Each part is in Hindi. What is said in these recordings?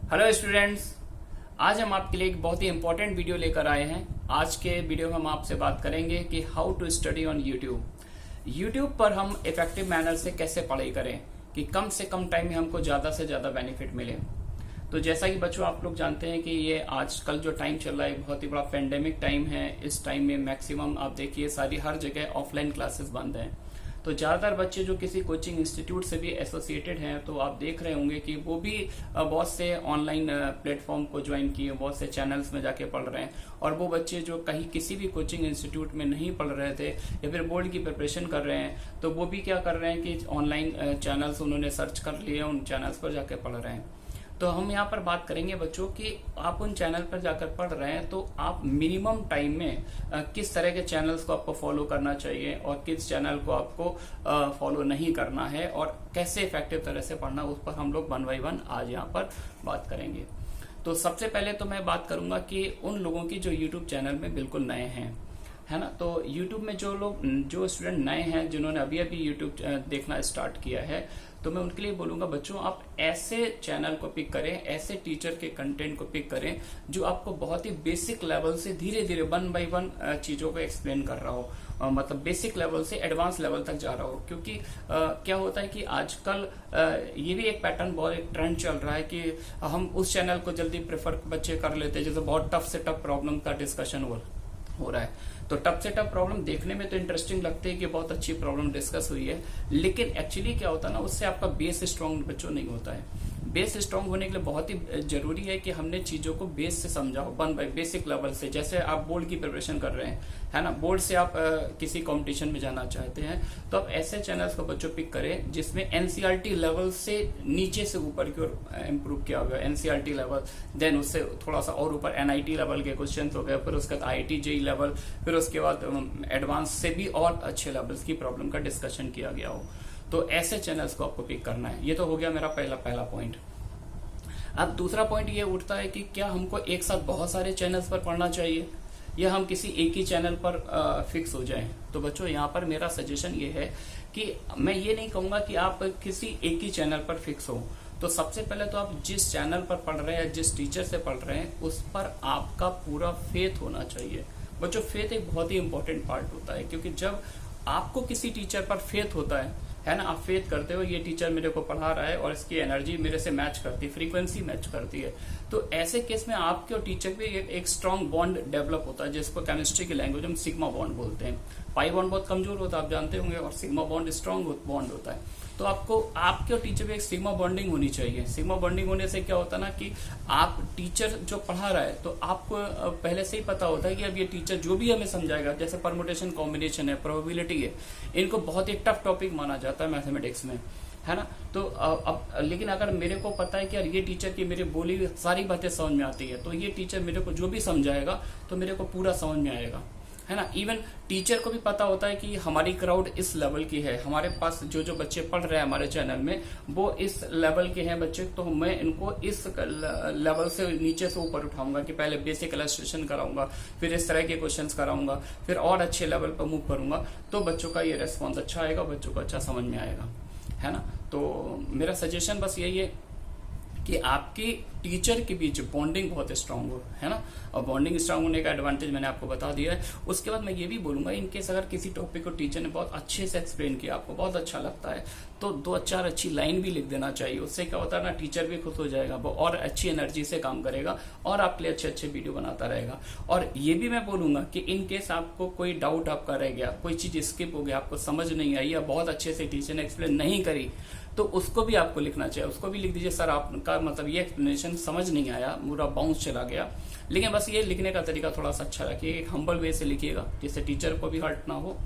हेलो स्टूडेंट्स, आज हम आपके लिए एक बहुत ही इंपॉर्टेंट वीडियो लेकर आए हैं। आज के वीडियो में हम आपसे बात करेंगे कि how to study on YouTube. YouTube पर हम इफेक्टिव मैनर से कैसे पढ़ाई करें कि कम से कम टाइम में हमको ज्यादा से ज्यादा बेनिफिट मिले। तो जैसा कि बच्चों आप लोग जानते हैं कि ये आजकल जो टाइम चल रहा है बहुत ही बड़ा पेंडेमिक टाइम है। इस टाइम में मैक्सिमम आप देखिए सारी हर जगह ऑफलाइन क्लासेस बंद हैं। तो ज्यादातर बच्चे जो किसी कोचिंग इंस्टीट्यूट से भी एसोसिएटेड हैं तो आप देख रहे होंगे कि वो भी बहुत से ऑनलाइन प्लेटफॉर्म को ज्वाइन किए, बहुत से चैनल्स में जाके पढ़ रहे हैं। और वो बच्चे जो कहीं किसी भी कोचिंग इंस्टीट्यूट में नहीं पढ़ रहे थे या फिर बोर्ड की प्रिपरेशन कर रहे हैं तो वो भी क्या कर रहे हैं कि ऑनलाइन चैनल्स उन्होंने सर्च कर लिए, उन चैनल्स पर जाके पढ़ रहे हैं। तो हम यहाँ पर बात करेंगे बच्चों कि आप उन चैनल पर जाकर पढ़ रहे हैं तो आप मिनिमम टाइम में किस तरह के चैनल्स को आपको फॉलो करना चाहिए और किस चैनल को आपको फॉलो नहीं करना है और कैसे इफेक्टिव तरह से पढ़ना, उस पर हम लोग 1 बाय 1 आज यहाँ पर बात करेंगे। तो सबसे पहले तो मैं बात करूंगा कि उन लोगों की जो यूट्यूब चैनल में बिल्कुल नए हैं, है ना। तो YouTube में जो स्टूडेंट नए हैं जिन्होंने अभी अभी YouTube देखना स्टार्ट किया है तो मैं उनके लिए बोलूंगा बच्चों आप ऐसे चैनल को पिक करें, ऐसे टीचर के कंटेंट को पिक करें जो आपको बहुत ही बेसिक लेवल से धीरे धीरे 1 बाय 1 चीजों को एक्सप्लेन कर रहा हो, मतलब बेसिक लेवल से एडवांस लेवल तक जा रहा हो। क्योंकि क्या होता है कि आजकल ये भी एक पैटर्न, बहुत एक ट्रेंड चल रहा है कि हम उस चैनल को जल्दी प्रेफर बच्चे कर लेते हैं जैसे बहुत टफ से टफ प्रॉब्लम का डिस्कशन हो रहा है। तो टफ से टफ प्रॉब्लम देखने में तो इंटरेस्टिंग लगते हैं कि बहुत अच्छी प्रॉब्लम डिस्कस हुई है, लेकिन एक्चुअली क्या होता है ना, उससे आपका बेस स्ट्रांग बच्चों नहीं होता है। बेस स्ट्रांग होने के लिए बहुत ही जरूरी है कि हमने चीजों को बेस से समझा हो, 1 बाय बेसिक लेवल से। जैसे आप बोर्ड की प्रिपरेशन कर रहे हैं, है ना, बोर्ड से आप किसी कंपटीशन में जाना चाहते हैं तो आप ऐसे चैनल्स को बच्चों पिक करें जिसमें एनसीईआरटी लेवल से नीचे से ऊपर की ओर इम्प्रूव किया हुआ है। एनसीईआरटी लेवल, देन उससे थोड़ा सा और ऊपर एनआईटी लेवल के क्वेश्चन हो गए, फिर उसके बाद आईआईटी जेईई लेवल, फिर उसके बाद एडवांस से भी और अच्छे लेवल्स की प्रॉब्लम का डिस्कशन किया गया हो। तो ऐसे चैनल्स को आपको पिक करना है। ये तो हो गया मेरा पहला पॉइंट। अब दूसरा पॉइंट ये उठता है कि क्या हमको एक साथ बहुत सारे चैनल्स पर पढ़ना चाहिए या हम किसी एक ही चैनल पर फिक्स हो जाएं। तो बच्चों यहाँ पर मेरा सजेशन ये है कि मैं ये नहीं कहूंगा कि आप किसी एक ही चैनल पर फिक्स हो। तो सबसे पहले तो आप जिस चैनल पर पढ़ रहे हैं, जिस टीचर से पढ़ रहे हैं, उस पर आपका पूरा फेथ होना चाहिए। बच्चों फेथ एक बहुत ही इंपॉर्टेंट पार्ट होता है, क्योंकि जब आपको किसी टीचर पर फेथ होता है ना, आप फेथ करते हो ये टीचर मेरे को पढ़ा रहा है और इसकी एनर्जी मेरे से मैच करती है, फ्रीक्वेंसी मैच करती है, तो ऐसे केस में आपके और टीचर पे एक स्ट्रांग बॉन्ड डेवलप होता है जिसको केमिस्ट्री की लैंग्वेज में सिग्मा बॉन्ड बोलते हैं। पाई बॉन्ड बहुत कमजोर होता है आप जानते होंगे और सिग्मा बॉन्ड स्ट्रांग बॉन्ड होता है। तो आपको आपके और टीचर पे एक सिग्मा बॉन्डिंग होनी चाहिए। सिग्मा बॉन्डिंग होने से क्या होता है ना कि आप टीचर जो पढ़ा रहा है तो आपको पहले से ही पता होता है कि अब ये टीचर जो भी हमें समझाएगा, जैसे परमुटेशन कॉम्बिनेशन है, प्रोबेबिलिटी है, इनको बहुत ही टफ टॉपिक माना जाता है मैथमेटिक्स में, है ना। तो अब लेकिन अगर मेरे को पता है कि यार ये टीचर की मेरे बोली सारी बातें समझ में आती है तो ये टीचर मेरे को जो भी समझाएगा तो मेरे को पूरा समझ में आएगा, है ना। इवन टीचर को भी पता होता है कि हमारी क्राउड इस लेवल की है, हमारे पास जो बच्चे पढ़ रहे हैं हमारे चैनल में वो इस लेवल के हैं बच्चे, तो मैं इनको इस लेवल से नीचे से ऊपर उठाऊंगा कि पहले बेसिक इलस्ट्रेशन कराऊंगा, फिर इस तरह के क्वेश्चंस कराऊंगा, फिर और अच्छे लेवल पर मूव करूंगा, तो बच्चों का ये रेस्पॉन्स अच्छा आएगा, बच्चों को अच्छा समझ में आएगा, है ना। तो मेरा सजेशन बस यही है कि आपकी टीचर के बीच बॉन्डिंग बहुत स्ट्रांग हो, है ना। और बॉन्डिंग स्ट्रांग होने का एडवांटेज मैंने आपको बता दिया है। उसके बाद मैं ये भी बोलूंगा इनकेस अगर किसी टॉपिक को टीचर ने बहुत अच्छे से एक्सप्लेन किया, आपको बहुत अच्छा लगता है, तो 2-4 अच्छी लाइन भी लिख देना चाहिए। उससे क्या होता है ना, टीचर भी खुश हो जाएगा, वो और अच्छी एनर्जी से काम करेगा और आपके लिए अच्छे अच्छे वीडियो बनाता रहेगा। और ये भी मैं बोलूंगा कि इनकेस आपको कोई डाउट आपका रह गया, कोई चीज स्किप हो गया, आपको समझ नहीं आई या बहुत अच्छे से टीचर ने एक्सप्लेन नहीं करी, तो उसको भी आपको लिखना चाहिए। उसको भी लिख दीजिए सर आपका मतलब ये एक्सप्लेनेशन समझ नहीं आया, पूरा बाउंस चला गया। लेकिन बस ये लिखने का तरीका थोड़ा सा अच्छा रखिए, एक हम्बल वे से लिखिएगा जिससे टीचर को भी हर्ट ना हो,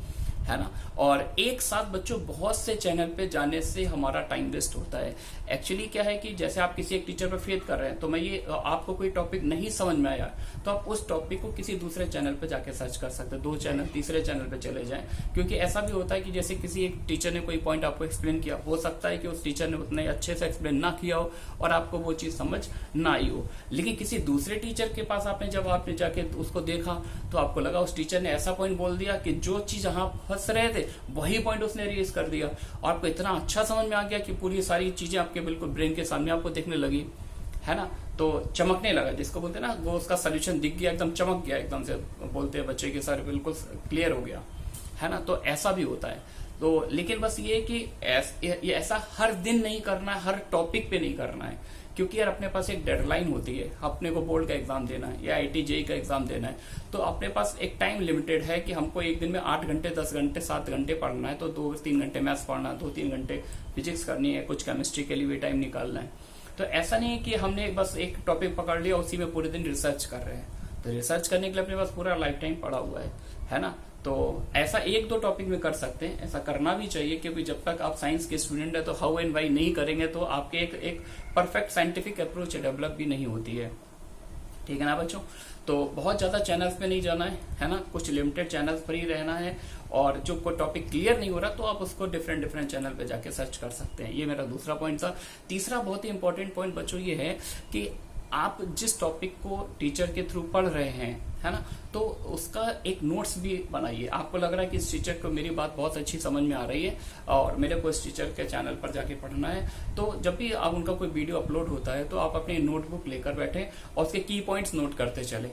है ना। और एक साथ बच्चों बहुत से चैनल पे जाने से हमारा टाइम वेस्ट होता है। एक्चुअली क्या है कि जैसे आप किसी एक टीचर पर फेथ कर रहे हैं तो मैं ये आपको कोई टॉपिक नहीं समझ में आया तो आप उस टॉपिक को किसी दूसरे चैनल पे जाके सर्च कर सकते हैं, 2 चैनल तीसरे चैनल पे चले जाएं। क्योंकि ऐसा भी होता है कि जैसे किसी एक टीचर ने कोई पॉइंट आपको एक्सप्लेन किया, हो सकता है कि उस टीचर ने उतने अच्छे से एक्सप्लेन ना किया हो और आपको वो चीज समझ ना आई हो, लेकिन किसी दूसरे टीचर के पास जब आपने जाके उसको देखा तो आपको लगा उस टीचर ने ऐसा पॉइंट बोल दिया कि जो चीज आप फंस रहे थे वही पॉइंट उसने रेज कर दिया और आपको इतना अच्छा समझ में आ गया कि पूरी सारी चीजें आपके बिल्कुल ब्रेन के सामने आपको दिखने लगी, है ना। तो चमकने लगा, जिसको बोलते हैं ना, वो उसका सोल्यूशन दिख गया, एकदम चमक गया, एकदम से बोलते हैं बच्चे के सर बिल्कुल क्लियर हो गया, है ना। तो ऐसा भी होता है। तो लेकिन बस ये कि ये ऐसा हर दिन नहीं करना है, हर टॉपिक पे नहीं करना है, क्योंकि यार अपने पास एक डेडलाइन होती है, अपने को बोर्ड का एग्जाम देना है या IIT JEE का एग्जाम देना है, तो अपने पास एक टाइम लिमिटेड है कि हमको एक दिन में 8 घंटे 10 घंटे 7 घंटे पढ़ना है, तो 2-3 घंटे मैथ्स पढ़ना है, 2-3 घंटे फिजिक्स करनी है, कुछ केमिस्ट्री के लिए भी टाइम निकालना है। तो ऐसा नहीं है कि हमने बस एक टॉपिक पकड़ लिया उसी में पूरे दिन रिसर्च कर रहे हैं। तो रिसर्च करने के लिए अपने पास पूरा लाइफ टाइम पड़ा हुआ है ना। तो ऐसा 1-2 टॉपिक में कर सकते हैं, ऐसा करना भी चाहिए, क्योंकि जब तक आप साइंस के स्टूडेंट है तो हाउ एंड वाई नहीं करेंगे तो आपके एक परफेक्ट साइंटिफिक अप्रोच डेवलप भी नहीं होती है, ठीक है ना बच्चों। तो बहुत ज्यादा चैनल्स पे नहीं जाना है ना, कुछ लिमिटेड चैनल्स पर ही रहना है, और जो कोई टॉपिक क्लियर नहीं हो रहा तो आप उसको डिफरेंट चैनल पे जाके सर्च कर सकते हैं। ये मेरा दूसरा पॉइंट था। तीसरा बहुत ही इंपॉर्टेंट पॉइंट बच्चों ये है कि आप जिस टॉपिक को टीचर के थ्रू पढ़ रहे हैं, है ना, तो उसका एक नोट्स भी बनाइए। आपको लग रहा है कि इस टीचर को मेरी बात बहुत अच्छी समझ में आ रही है और मेरे को इस टीचर के चैनल पर जाके पढ़ना है, तो जब भी आप उनका कोई वीडियो अपलोड होता है तो आप अपनी नोटबुक लेकर बैठे और उसके की पॉइंट्स नोट करते चले,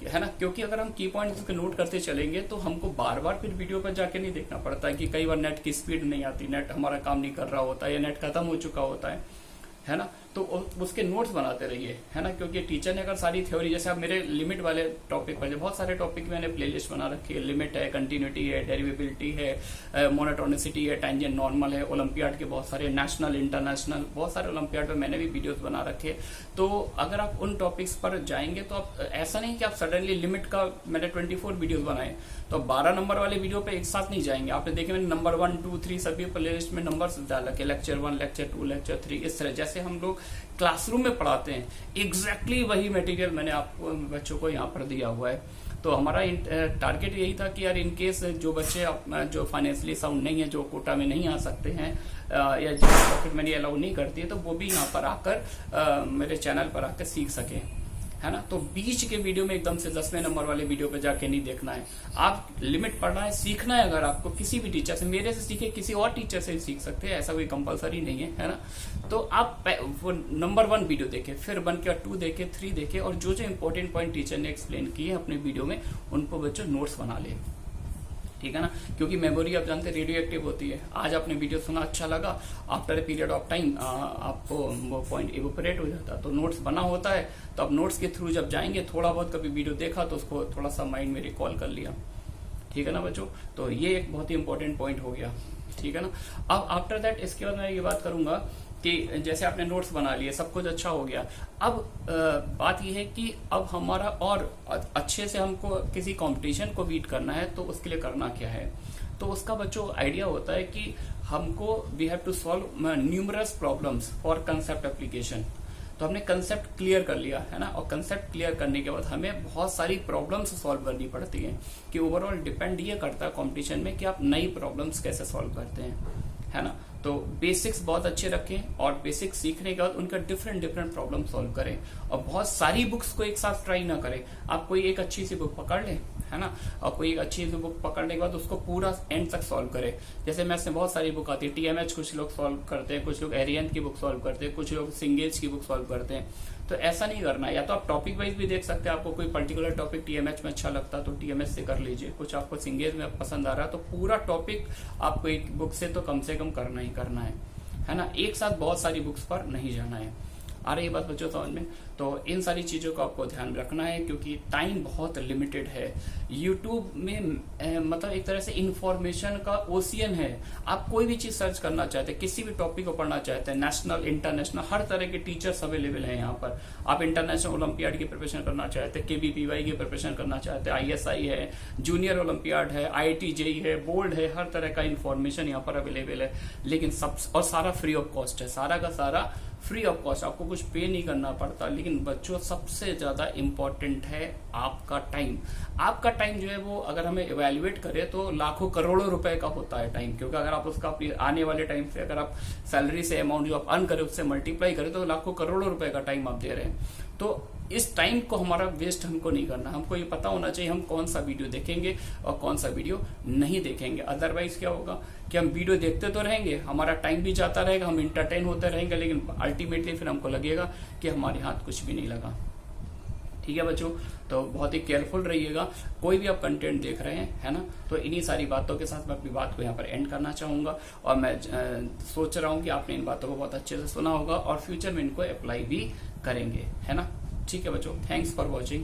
है ना। क्योंकि अगर हम की पॉइंट्स के नोट करते चलेंगे तो हमको बार बार फिर वीडियो पर जाके नहीं देखना पड़ता है कि कई बार नेट की स्पीड नहीं आती, नेट हमारा काम नहीं कर रहा होता है या नेट खत्म हो चुका होता है ना। तो उसके नोट्स बनाते रहिए, है ना, क्योंकि टीचर ने अगर सारी थ्योरी, जैसे आप मेरे लिमिट वाले टॉपिक पर, बहुत सारे टॉपिक मैंने प्लेलिस्ट बना रखी है, लिमिट है, कंटिन्यूटी है, डेरिवेबिलिटी है, मोनोटोनिसिटी है, टेंजेंट नॉर्मल है, ओलंपियाड के बहुत सारे, नेशनल इंटरनेशनल बहुत सारे ओलंपियाड में मैंने भी वीडियोस बना रखे। तो अगर आप उन टॉपिक्स पर जाएंगे तो आप ऐसा नहीं कि आप सडनली लिमिट का मैंने 24 वीडियोस बनाए तो 12 नंबर वाले वीडियो पे एक साथ नहीं जाएंगे। आपने देखे मैंने नंबर 1, 2, 3 सभी प्लेलिस्ट में नंबर डाल रखे, लेक्चर 1, लेक्चर 2, लेक्चर 3, इस तरह जैसे हम लोग क्लासरूम में पढ़ाते हैं, एग्जैक्टली वही मटेरियल मैंने आपको बच्चों को यहाँ पर दिया हुआ है। तो हमारा टारगेट यही था कि यार इन केस जो बच्चे जो फाइनेंशियली साउंड नहीं है, जो कोटा में नहीं आ सकते हैं या जो पॉकेट मनी अलाउ नहीं करती है, तो वो भी यहाँ पर आकर मेरे चैनल पर आकर सीख सके, है ना। तो बीच के वीडियो में एकदम से 10वें नंबर वाले वीडियो पे जाके नहीं देखना है। आप लिमिट पढ़ना है, सीखना है। अगर आपको किसी भी टीचर से, मेरे से सीखे, किसी और टीचर से सीख सकते हैं, ऐसा कोई कंपलसरी नहीं है ना। तो आप वो नंबर 1 वीडियो देखें, फिर 1 के 2 देखें, 3 देखें, और जो जो इंपॉर्टेंट पॉइंट टीचर ने एक्सप्लेन किए अपने वीडियो में उनको बच्चों नोट्स बना ले, ठीक है ना। क्योंकि मेमोरी आप जानते हैं रेडियो एक्टिव होती है। आज आपने वीडियो सुना, अच्छा लगा, after a period of time आपको वो पॉइंट इवोपरेट हो जाता है। तो नोट्स बना होता है, तो आप नोट्स के थ्रू जब जाएंगे, थोड़ा बहुत कभी वीडियो देखा तो उसको थोड़ा सा माइंड में रिकॉल कर लिया, ठीक है ना बच्चों। तो ये एक बहुत ही इंपॉर्टेंट पॉइंट हो गया, ठीक है ना। अब आफ्टर दैट इसके बाद मैं ये बात करूंगा कि जैसे आपने नोट्स बना लिए, सब कुछ अच्छा हो गया, अब बात यह है कि अब हमारा और अच्छे से हमको किसी कंपटीशन को बीट करना है, तो उसके लिए करना क्या है। तो उसका बच्चों आइडिया होता है कि हमको we have to solve numerous problems for concept application. तो हमने कंसेप्ट क्लियर कर लिया, है ना, और कंसेप्ट क्लियर करने के बाद हमें बहुत सारी प्रॉब्लम्स सॉल्व करनी पड़ती हैं। कि ओवरऑल डिपेंड ये करता है कंपटीशन में कि आप नई प्रॉब्लम्स कैसे सॉल्व करते हैं, है ना। तो बेसिक्स बहुत अच्छे रखें और बेसिक्स सीखने के बाद उनका डिफरेंट प्रॉब्लम सॉल्व करें, और बहुत सारी बुक्स को एक साथ ट्राई ना करें। आप कोई एक अच्छी सी बुक पकड़ लें, है ना, और कोई एक अच्छी सी बुक पकड़ने के बाद उसको पूरा एंड तक सॉल्व करें। जैसे मैथ्स में बहुत सारी बुक आती है, TMH कुछ लोग सॉल्व करते हैं, कुछ लोग एरियंथ की बुक सॉल्व करते हैं, कुछ लोग सिंगेज की बुक सॉल्व करते हैं। तो ऐसा नहीं करना है। या तो आप टॉपिक वाइज भी देख सकते हैं, आपको कोई पर्टिकुलर टॉपिक TMH में अच्छा लगता है तो TMH से कर लीजिए, कुछ आपको सिंगेज में पसंद आ रहा है तो पूरा टॉपिक आपको एक बुक से तो कम से कम करना ही करना है ना। एक साथ बहुत सारी बुक्स पर नहीं जाना है। आ रही बात बच्चों समझ में। तो इन सारी चीजों का आपको ध्यान रखना है, क्योंकि टाइम बहुत लिमिटेड है। यूट्यूब में मतलब एक तरह से इंफॉर्मेशन का ओशियन है। आप कोई भी चीज सर्च करना चाहते हैं, किसी भी टॉपिक को पढ़ना चाहते हैं, नेशनल इंटरनेशनल हर तरह के टीचर्स अवेलेबल हैं यहाँ पर। आप इंटरनेशनल ओलंपियाड की प्रिपरेशन करना चाहते हैं, KVPY की प्रिपरेशन करना चाहते हैं, ISI है, जूनियर ओलंपियाड है, IIT JEE है, बोर्ड है, हर तरह का इंफॉर्मेशन यहाँ पर अवेलेबल है। लेकिन सब और सारा फ्री ऑफ कॉस्ट है, सारा का सारा फ्री ऑफ कॉस्ट, आपको कुछ पे नहीं करना पड़ता। लेकिन बच्चों सबसे ज्यादा इंपॉर्टेंट है आपका टाइम। आपका टाइम जो है वो अगर हमें इवेल्युएट करें तो लाखों करोड़ों रुपए का होता है टाइम, क्योंकि अगर आप उसका आने वाले टाइम से अगर आप सैलरी से अमाउंट जो आप अर्न करें उससे मल्टीप्लाई करें तो लाखों करोड़ों रुपए का टाइम आप दे रहे हैं। तो इस टाइम को हमारा वेस्ट हमको नहीं करना, हमको ये पता होना चाहिए हम कौन सा वीडियो देखेंगे और कौन सा वीडियो नहीं देखेंगे। अदरवाइज क्या होगा कि हम वीडियो देखते तो रहेंगे, हमारा टाइम भी जाता रहेगा, हम इंटरटेन होते रहेंगे, लेकिन अल्टीमेटली फिर हमको लगेगा कि हमारे हाथ कुछ भी नहीं लगा। ठीक है बच्चों, तो बहुत ही केयरफुल रहिएगा कोई भी आप कंटेंट देख रहे हैं, है ना। तो इन्हीं सारी बातों के साथ मैं अपनी बात को यहाँ पर एंड करना चाहूंगा, और मैं सोच रहा हूँ कि आपने इन बातों को बहुत अच्छे से सुना होगा और फ्यूचर में इनको अप्लाई भी करेंगे, है ना। ठीक है बच्चों, थैंक्स फॉर वॉचिंग।